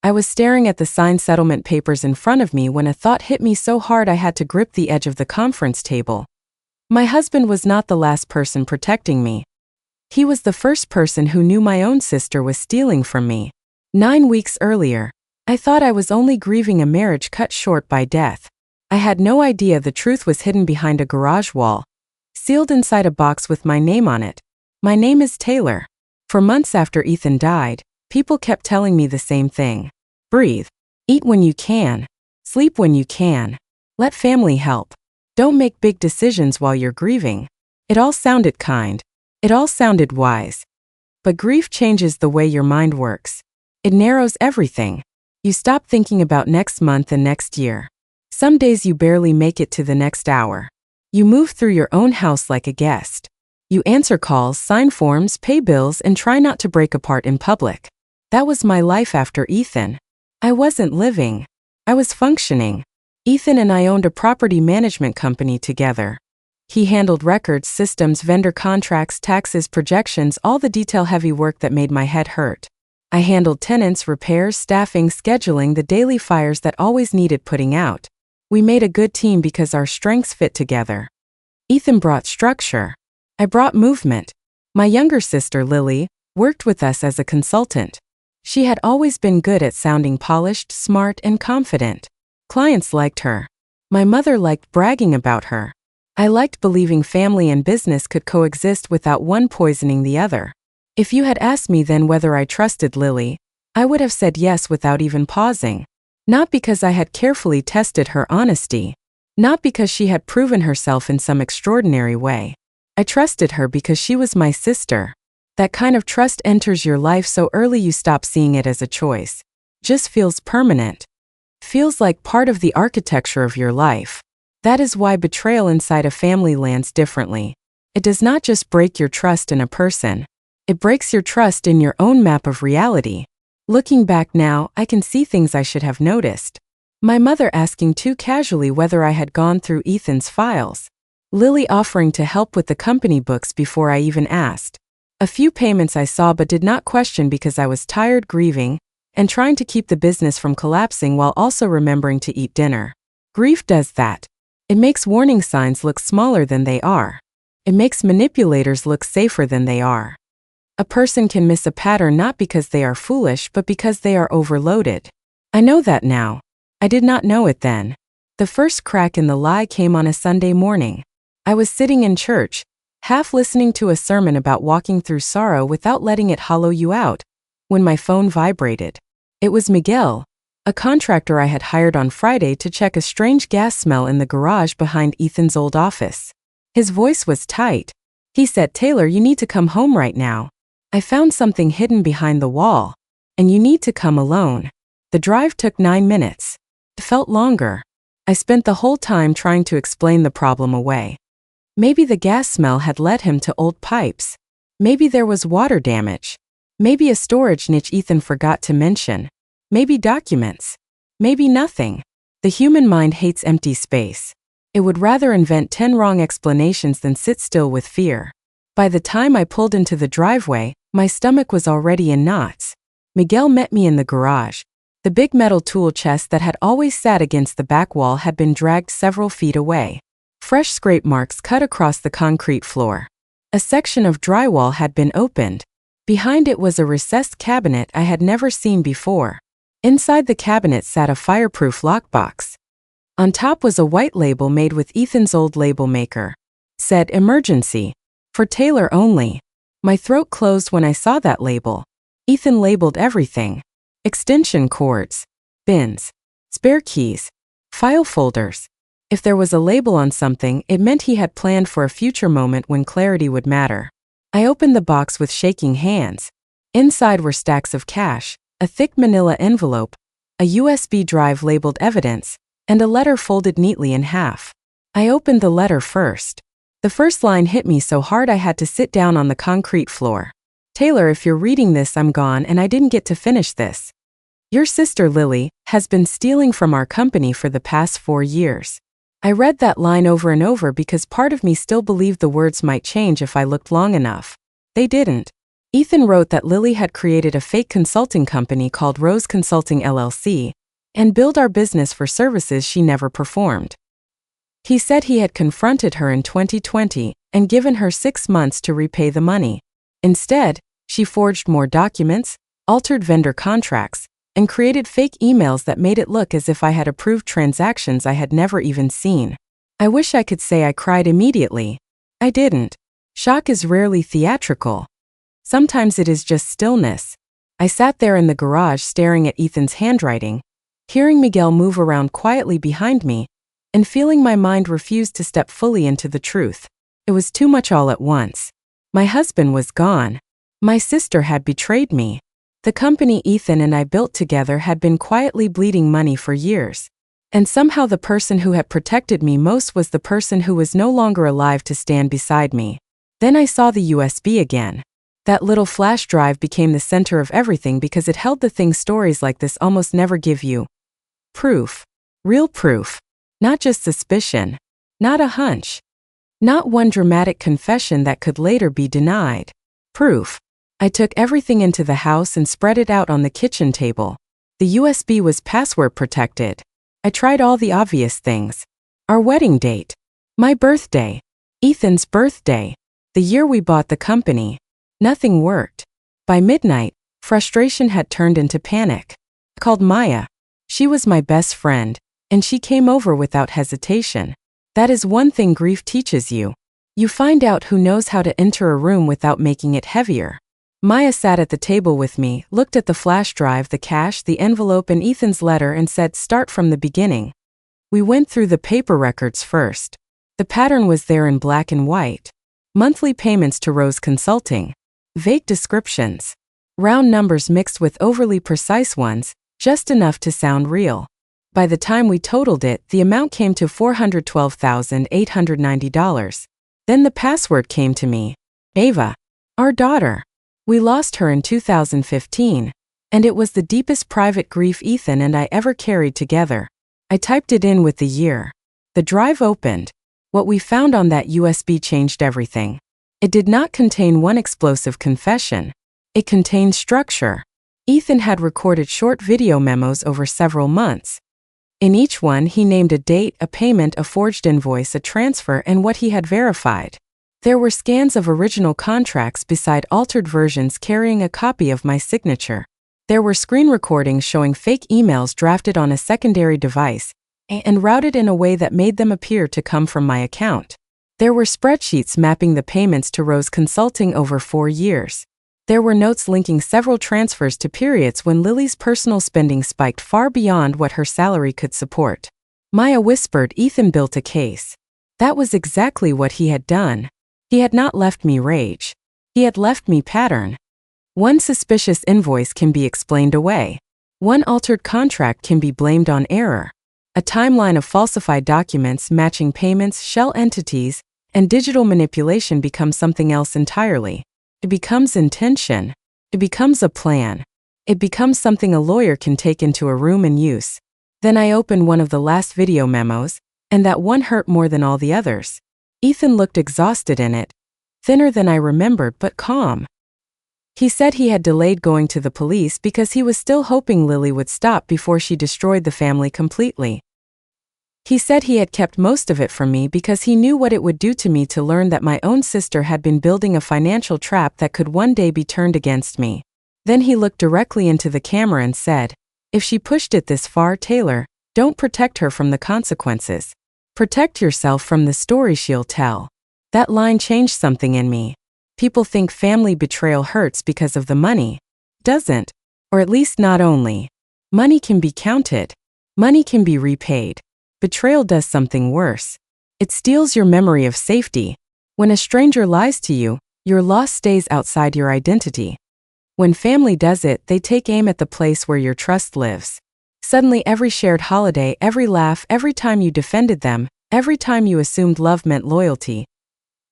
I was staring at the signed settlement papers in front of me when a thought hit me so hard I had to grip the edge of the conference table. My husband was not the last person protecting me. He was the first person who knew my own sister was stealing from me. 9 weeks earlier, I thought I was only grieving a marriage cut short by death. I had no idea the truth was hidden behind a garage wall, sealed inside a box with my name on it. My name is Taylor. For months after Ethan died, people kept telling me the same thing. Breathe. Eat when you can. Sleep when you can. Let family help. Don't make big decisions while you're grieving. It all sounded kind. It all sounded wise. But grief changes the way your mind works. It narrows everything. You stop thinking about next month and next year. Some days you barely make it to the next hour. You move through your own house like a guest. You answer calls, sign forms, pay bills, and try not to break apart in public. That was my life after Ethan. I wasn't living. I was functioning. Ethan and I owned a property management company together. He handled records, systems, vendor contracts, taxes, projections, all the detail-heavy work that made my head hurt. I handled tenants, repairs, staffing, scheduling, the daily fires that always needed putting out. We made a good team because our strengths fit together. Ethan brought structure. I brought movement. My younger sister, Lily, worked with us as a consultant. She had always been good at sounding polished, smart, and confident. Clients liked her. My mother liked bragging about her. I liked believing family and business could coexist without one poisoning the other. If you had asked me then whether I trusted Lily, I would have said yes without even pausing. Not because I had carefully tested her honesty. Not because she had proven herself in some extraordinary way. I trusted her because she was my sister. That kind of trust enters your life so early you stop seeing it as a choice. Just feels permanent. Feels like part of the architecture of your life. That is why betrayal inside a family lands differently. It does not just break your trust in a person. It breaks your trust in your own map of reality. Looking back now, I can see things I should have noticed. My mother asking too casually whether I had gone through Ethan's files. Lily offering to help with the company books before I even asked. A few payments I saw but did not question because I was tired, grieving, and trying to keep the business from collapsing while also remembering to eat dinner. Grief does that. It makes warning signs look smaller than they are. It makes manipulators look safer than they are. A person can miss a pattern not because they are foolish but because they are overloaded. I know that now. I did not know it then. The first crack in the lie came on a Sunday morning. I was sitting in church, half listening to a sermon about walking through sorrow without letting it hollow you out, when my phone vibrated. It was Miguel, a contractor I had hired on Friday to check a strange gas smell in the garage behind Ethan's old office. His voice was tight. He said, "Taylor, you need to come home right now. I found something hidden behind the wall, and you need to come alone." The drive took 9 minutes. It felt longer. I spent the whole time trying to explain the problem away. Maybe the gas smell had led him to old pipes. Maybe there was water damage. Maybe a storage niche Ethan forgot to mention. Maybe documents. Maybe nothing. The human mind hates empty space. It would rather invent 10 wrong explanations than sit still with fear. By the time I pulled into the driveway, my stomach was already in knots. Miguel met me in the garage. The big metal tool chest that had always sat against the back wall had been dragged several feet away. Fresh scrape marks cut across the concrete floor. A section of drywall had been opened. Behind it was a recessed cabinet I had never seen before. Inside the cabinet sat a fireproof lockbox. On top was a white label made with Ethan's old label maker. Said emergency. For Taylor only. My throat closed when I saw that label. Ethan labeled everything. Extension cords. Bins. Spare keys. File folders. If there was a label on something, it meant he had planned for a future moment when clarity would matter. I opened the box with shaking hands. Inside were stacks of cash, a thick manila envelope, a USB drive labeled evidence, and a letter folded neatly in half. I opened the letter first. The first line hit me so hard I had to sit down on the concrete floor. "Taylor, if you're reading this, I'm gone and I didn't get to finish this. Your sister Lily has been stealing from our company for the past 4 years." I read that line over and over because part of me still believed the words might change if I looked long enough. They didn't. Ethan wrote that Lily had created a fake consulting company called Rose Consulting LLC and billed our business for services she never performed. He said he had confronted her in 2020 and given her 6 months to repay the money. Instead, she forged more documents, altered vendor contracts, and created fake emails that made it look as if I had approved transactions I had never even seen. I wish I could say I cried immediately. I didn't. Shock is rarely theatrical. Sometimes it is just stillness. I sat there in the garage staring at Ethan's handwriting, hearing Miguel move around quietly behind me, and feeling my mind refuse to step fully into the truth. It was too much all at once. My husband was gone. My sister had betrayed me. The company Ethan and I built together had been quietly bleeding money for years. And somehow the person who had protected me most was the person who was no longer alive to stand beside me. Then I saw the USB again. That little flash drive became the center of everything because it held the things stories like this almost never give you. Proof. Real proof. Not just suspicion. Not a hunch. Not one dramatic confession that could later be denied. Proof. I took everything into the house and spread it out on the kitchen table. The USB was password protected. I tried all the obvious things. Our wedding date. My birthday. Ethan's birthday. The year we bought the company. Nothing worked. By midnight, frustration had turned into panic. I called Maya. She was my best friend, and she came over without hesitation. That is one thing grief teaches you. You find out who knows how to enter a room without making it heavier. Maya sat at the table with me, looked at the flash drive, the cash, the envelope, and Ethan's letter and said, "Start from the beginning." We went through the paper records first. The pattern was there in black and white. Monthly payments to Rose Consulting. Vague descriptions. Round numbers mixed with overly precise ones, just enough to sound real. By the time we totaled it, the amount came to $412,890. Then the password came to me. Ava. Our daughter. We lost her in 2015, and it was the deepest private grief Ethan and I ever carried together. I typed it in with the year. The drive opened. What we found on that USB changed everything. It did not contain one explosive confession. It contained structure. Ethan had recorded short video memos over several months. In each one, he named a date, a payment, a forged invoice, a transfer, and what he had verified. There were scans of original contracts beside altered versions carrying a copy of my signature. There were screen recordings showing fake emails drafted on a secondary device and routed in a way that made them appear to come from my account. There were spreadsheets mapping the payments to Rose Consulting over 4 years. There were notes linking several transfers to periods when Lily's personal spending spiked far beyond what her salary could support. Maya whispered, "Ethan built a case." That was exactly what he had done. He had not left me rage. He had left me pattern. One suspicious invoice can be explained away. One altered contract can be blamed on error. A timeline of falsified documents matching payments, shell entities, and digital manipulation becomes something else entirely. It becomes intention. It becomes a plan. It becomes something a lawyer can take into a room and use. Then I opened one of the last video memos, and that one hurt more than all the others. Ethan looked exhausted in it, thinner than I remembered but calm. He said he had delayed going to the police because he was still hoping Lily would stop before she destroyed the family completely. He said he had kept most of it from me because he knew what it would do to me to learn that my own sister had been building a financial trap that could one day be turned against me. Then he looked directly into the camera and said, "If she pushed it this far, Taylor, don't protect her from the consequences. Protect yourself from the story she'll tell." That line changed something in me. People think family betrayal hurts because of the money. Doesn't. Or at least not only. Money can be counted. Money can be repaid. Betrayal does something worse. It steals your memory of safety. When a stranger lies to you, your loss stays outside your identity. When family does it, they take aim at the place where your trust lives. Suddenly every shared holiday, every laugh, every time you defended them, every time you assumed love meant loyalty,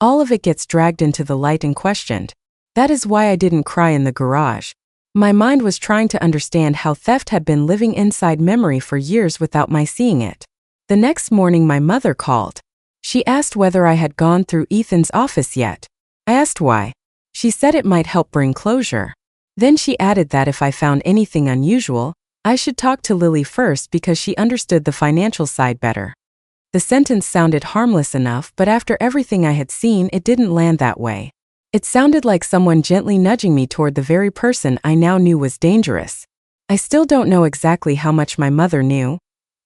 all of it gets dragged into the light and questioned. That is why I didn't cry in the garage. My mind was trying to understand how theft had been living inside memory for years without my seeing it. The next morning my mother called. She asked whether I had gone through Ethan's office yet. I asked why. She said it might help bring closure. Then she added that if I found anything unusual, I should talk to Lily first because she understood the financial side better. The sentence sounded harmless enough, but after everything I had seen, it didn't land that way. It sounded like someone gently nudging me toward the very person I now knew was dangerous. I still don't know exactly how much my mother knew,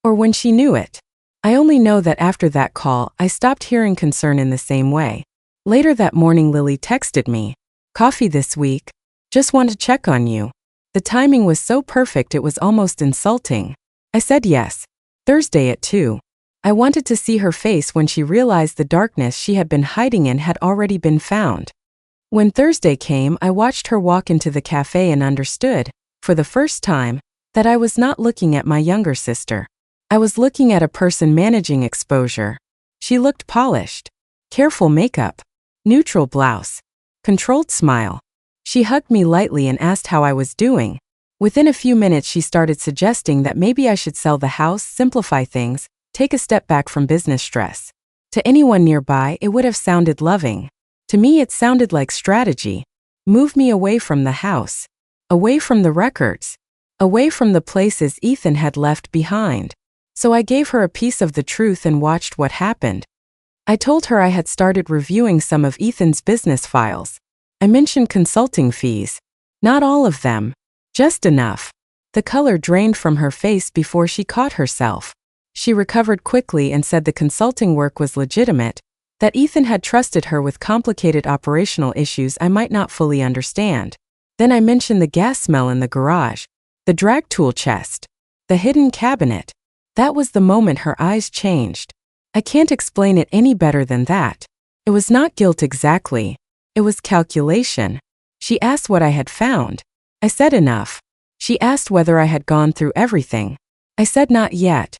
or when she knew it. I only know that after that call, I stopped hearing concern in the same way. Later that morning, Lily texted me, "Coffee this week? Just want to check on you." The timing was so perfect it was almost insulting. I said yes. Thursday at 2. I wanted to see her face when she realized the darkness she had been hiding in had already been found. When Thursday came, I watched her walk into the cafe and understood, for the first time, that I was not looking at my younger sister. I was looking at a person managing exposure. She looked polished. Careful makeup. Neutral blouse. Controlled smile. She hugged me lightly and asked how I was doing. Within a few minutes she started suggesting that maybe I should sell the house, simplify things, take a step back from business stress. To anyone nearby, it would have sounded loving. To me, it sounded like strategy. Move me away from the house. Away from the records. Away from the places Ethan had left behind. So I gave her a piece of the truth and watched what happened. I told her I had started reviewing some of Ethan's business files. I mentioned consulting fees. Not all of them. Just enough. The color drained from her face before she caught herself. She recovered quickly and said the consulting work was legitimate, that Ethan had trusted her with complicated operational issues I might not fully understand. Then I mentioned the gas smell in the garage, the drag tool chest, the hidden cabinet. That was the moment her eyes changed. I can't explain it any better than that. It was not guilt exactly. It was calculation. She asked what I had found. I said enough. She asked whether I had gone through everything. I said not yet.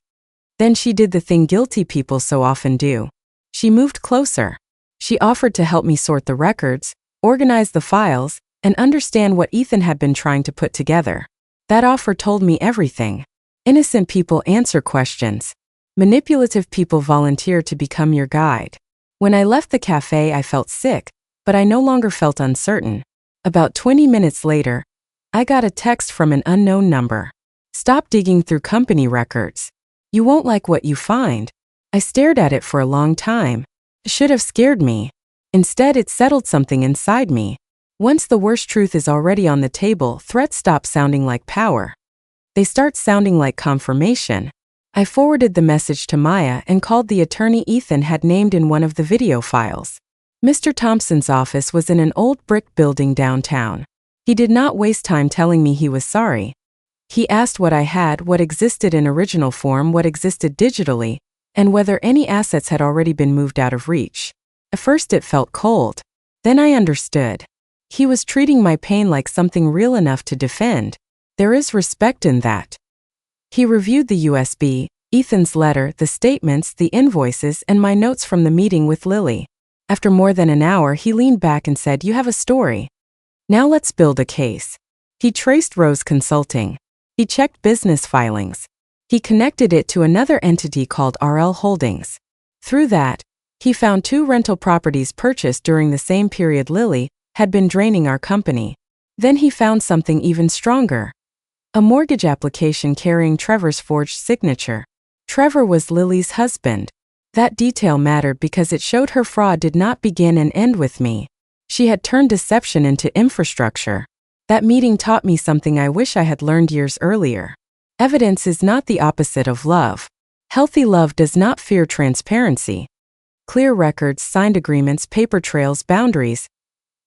Then she did the thing guilty people so often do. She moved closer. She offered to help me sort the records, organize the files, and understand what Ethan had been trying to put together. That offer told me everything. Innocent people answer questions. Manipulative people volunteer to become your guide. When I left the cafe, I felt sick, but I no longer felt uncertain. About 20 minutes later, I got a text from an unknown number. "Stop digging through company records. You won't like what you find." I stared at it for a long time. It should have scared me. Instead, it settled something inside me. Once the worst truth is already on the table, threats stop sounding like power. They start sounding like confirmation. I forwarded the message to Maya and called the attorney Ethan had named in one of the video files. Mr. Thompson's office was in an old brick building downtown. He did not waste time telling me he was sorry. He asked what I had, what existed in original form, what existed digitally, and whether any assets had already been moved out of reach. At first it felt cold. Then I understood. He was treating my pain like something real enough to defend. There is respect in that. He reviewed the USB, Ethan's letter, the statements, the invoices, and my notes from the meeting with Lily. After more than an hour, he leaned back and said, "You have a story. Now let's build a case." He traced Rose Consulting. He checked business filings. He connected it to another entity called RL Holdings. Through that, he found 2 rental properties purchased during the same period Lily had been draining our company. Then he found something even stronger. A mortgage application carrying Trevor's forged signature. Trevor was Lily's husband. That detail mattered because it showed her fraud did not begin and end with me. She had turned deception into infrastructure. That meeting taught me something I wish I had learned years earlier. Evidence is not the opposite of love. Healthy love does not fear transparency. Clear records, signed agreements, paper trails, boundaries.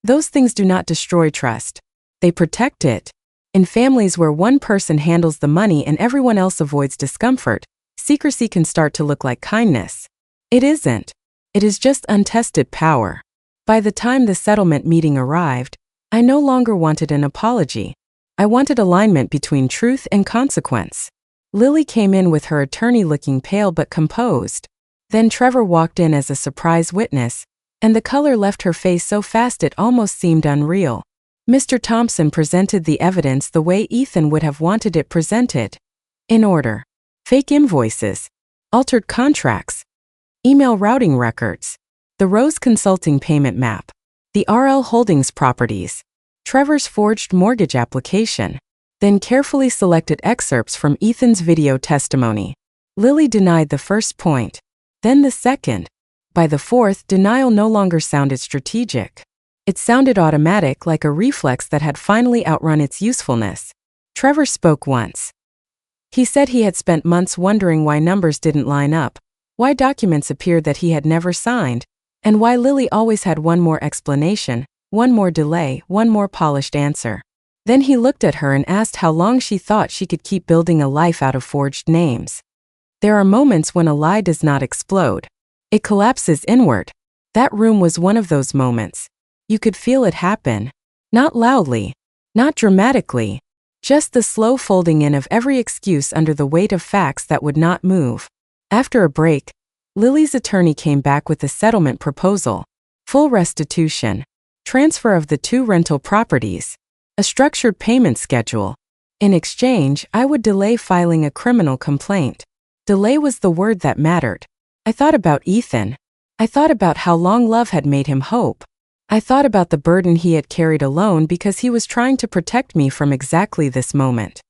Those things do not destroy trust. They protect it. In families where one person handles the money and everyone else avoids discomfort, secrecy can start to look like kindness. It isn't. It is just untested power. By the time the settlement meeting arrived, I no longer wanted an apology. I wanted alignment between truth and consequence. Lily came in with her attorney looking pale but composed. Then Trevor walked in as a surprise witness, and the color left her face so fast it almost seemed unreal. Mr. Thompson presented the evidence the way Ethan would have wanted it presented. In order. Fake invoices. Altered contracts. Email routing records. The Rose Consulting payment map. the RL Holdings properties, Trevor's forged mortgage application, then carefully selected excerpts from Ethan's video testimony. Lily denied the first point, then the second. By the fourth, denial no longer sounded strategic. It sounded automatic, like a reflex that had finally outrun its usefulness. Trevor spoke once. He said he had spent months wondering why numbers didn't line up, why documents appeared that he had never signed, and why Lily always had one more explanation, one more delay, one more polished answer. Then he looked at her and asked how long she thought she could keep building a life out of forged names. There are moments when a lie does not explode. It collapses inward. That room was one of those moments. You could feel it happen. Not loudly, not dramatically, just the slow folding in of every excuse under the weight of facts that would not move. After a break, Lily's attorney came back with a settlement proposal, full restitution, transfer of the 2 rental properties, a structured payment schedule. In exchange, I would delay filing a criminal complaint. Delay was the word that mattered. I thought about Ethan. I thought about how long love had made him hope. I thought about the burden he had carried alone because he was trying to protect me from exactly this moment.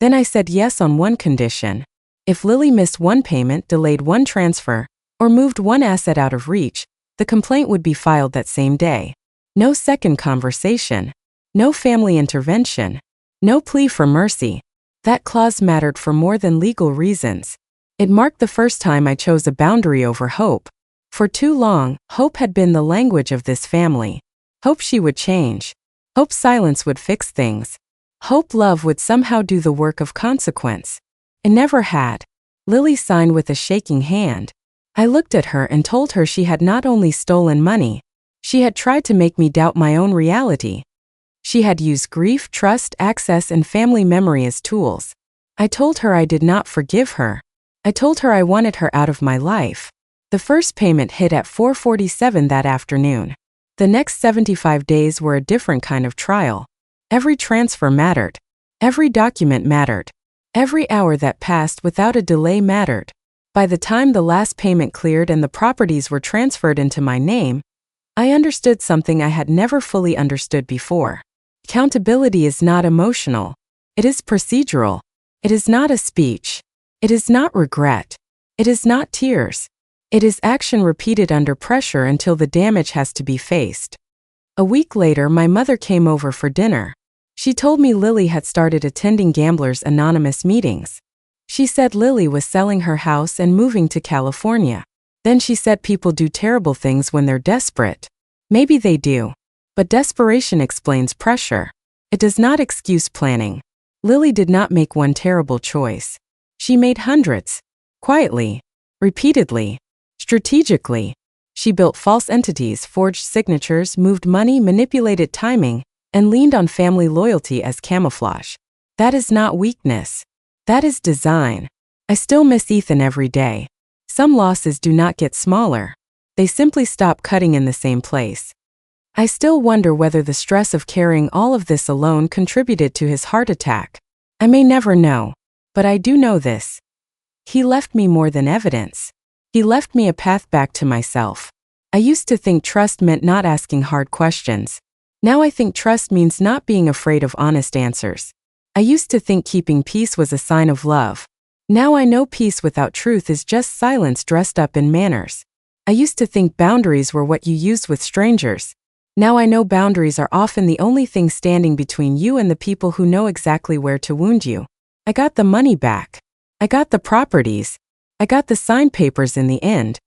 Then I said yes on one condition. If Lily missed one payment, delayed one transfer, or moved one asset out of reach, the complaint would be filed that same day. No second conversation. No family intervention. No plea for mercy. That clause mattered for more than legal reasons. It marked the first time I chose a boundary over hope. For too long, hope had been the language of this family. Hope she would change. Hope silence would fix things. Hope love would somehow do the work of consequence. It never had. Lily signed with a shaking hand. I looked at her and told her she had not only stolen money, she had tried to make me doubt my own reality. She had used grief, trust, access, and family memory as tools. I told her I did not forgive her. I told her I wanted her out of my life. The first payment hit at 4:47 that afternoon. The next 75 days were a different kind of trial. Every transfer mattered. Every document mattered. Every hour that passed without a delay mattered. By the time the last payment cleared and the properties were transferred into my name, I understood something I had never fully understood before. Accountability is not emotional. It is procedural. It is not a speech. It is not regret. It is not tears. It is action repeated under pressure until the damage has to be faced. A week later, my mother came over for dinner. She told me Lily had started attending Gamblers Anonymous meetings. She said Lily was selling her house and moving to California. Then she said people do terrible things when they're desperate. Maybe they do. But desperation explains pressure. It does not excuse planning. Lily did not make one terrible choice. She made hundreds. Quietly. Repeatedly. Strategically. She built false entities, forged signatures, moved money, manipulated timing, and leaned on family loyalty as camouflage. That is not weakness. That is design. I still miss Ethan every day. Some losses do not get smaller. They simply stop cutting in the same place. I still wonder whether the stress of carrying all of this alone contributed to his heart attack. I may never know. But I do know this. He left me more than evidence. He left me a path back to myself. I used to think trust meant not asking hard questions. Now I think trust means not being afraid of honest answers. I used to think keeping peace was a sign of love. Now I know peace without truth is just silence dressed up in manners. I used to think boundaries were what you used with strangers. Now I know boundaries are often the only thing standing between you and the people who know exactly where to wound you. I got the money back. I got the properties. I got the signed papers in the end.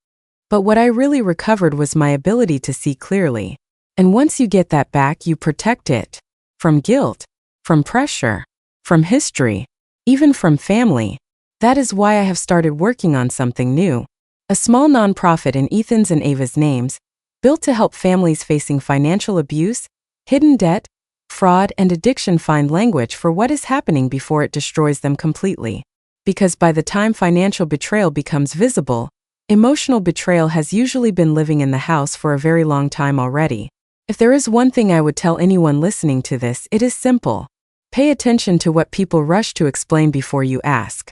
But what I really recovered was my ability to see clearly. And once you get that back, you protect it. From guilt. From pressure. From history. Even from family. That is why I have started working on something new. A small nonprofit in Ethan's and Ava's names, built to help families facing financial abuse, hidden debt, fraud, and addiction find language for what is happening before it destroys them completely. Because by the time financial betrayal becomes visible, emotional betrayal has usually been living in the house for a very long time already. If there is one thing I would tell anyone listening to this, it is simple. Pay attention to what people rush to explain before you ask.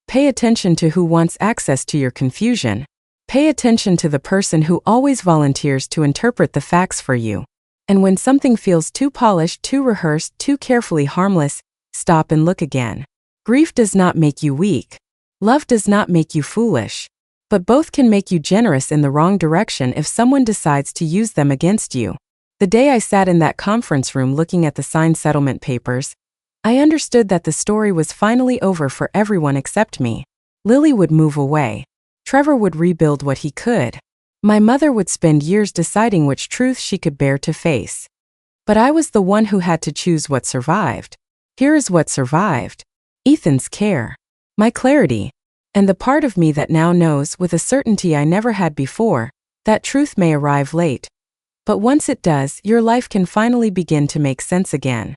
Pay attention to who wants access to your confusion. Pay attention to the person who always volunteers to interpret the facts for you. And when something feels too polished, too rehearsed, too carefully harmless, stop and look again. Grief does not make you weak. Love does not make you foolish. But both can make you generous in the wrong direction if someone decides to use them against you. The day I sat in that conference room looking at the signed settlement papers, I understood that the story was finally over for everyone except me. Lily would move away. Trevor would rebuild what he could. My mother would spend years deciding which truth she could bear to face. But I was the one who had to choose what survived. Here is what survived: Ethan's care, my clarity, and the part of me that now knows with a certainty I never had before that truth may arrive late. But once it does, your life can finally begin to make sense again.